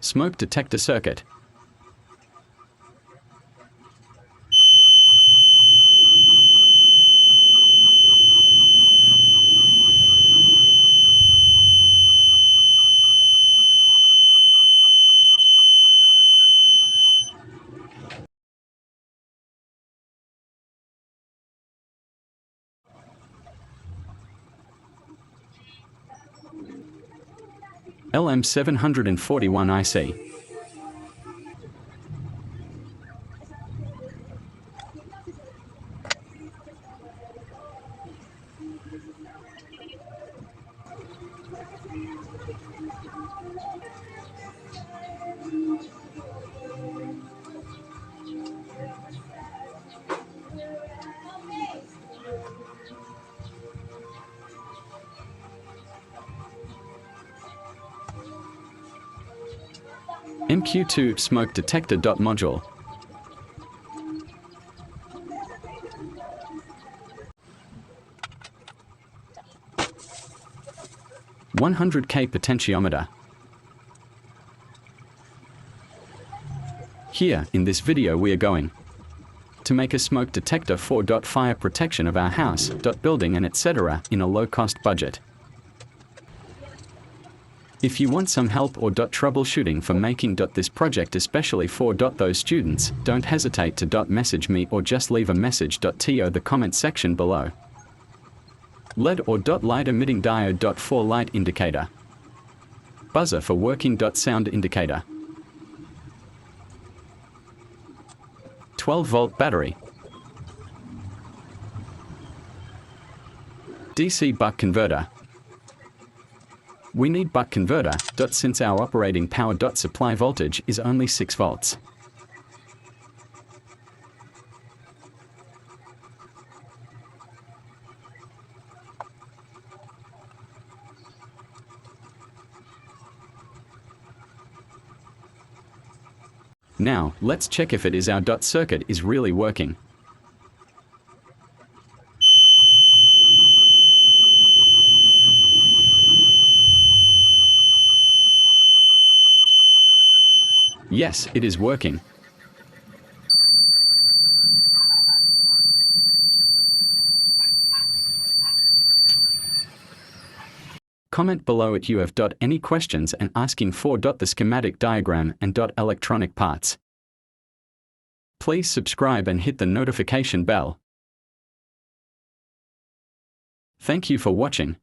Smoke Detector Circuit. LM741 IC. MQ2 Smoke Detector Module. $100K potentiometer. Here, in this video we are going to make a smoke detector for fire protection of our house, building and etc. in a low-cost budget. If you want some help or troubleshooting for making this project especially for those students, don't hesitate to message me or just leave a message to the comment section below. LED or light emitting diode for light indicator. Buzzer for working sound indicator. 12-volt battery. DC buck converter. We need buck converter, since our operating power supply voltage is only 6 volts. Now, let's check if it is our circuit is really working. Yes, it is working. Comment below if you have any questions and asking for the schematic diagram and electronic parts. Please subscribe and hit the notification bell. Thank you for watching.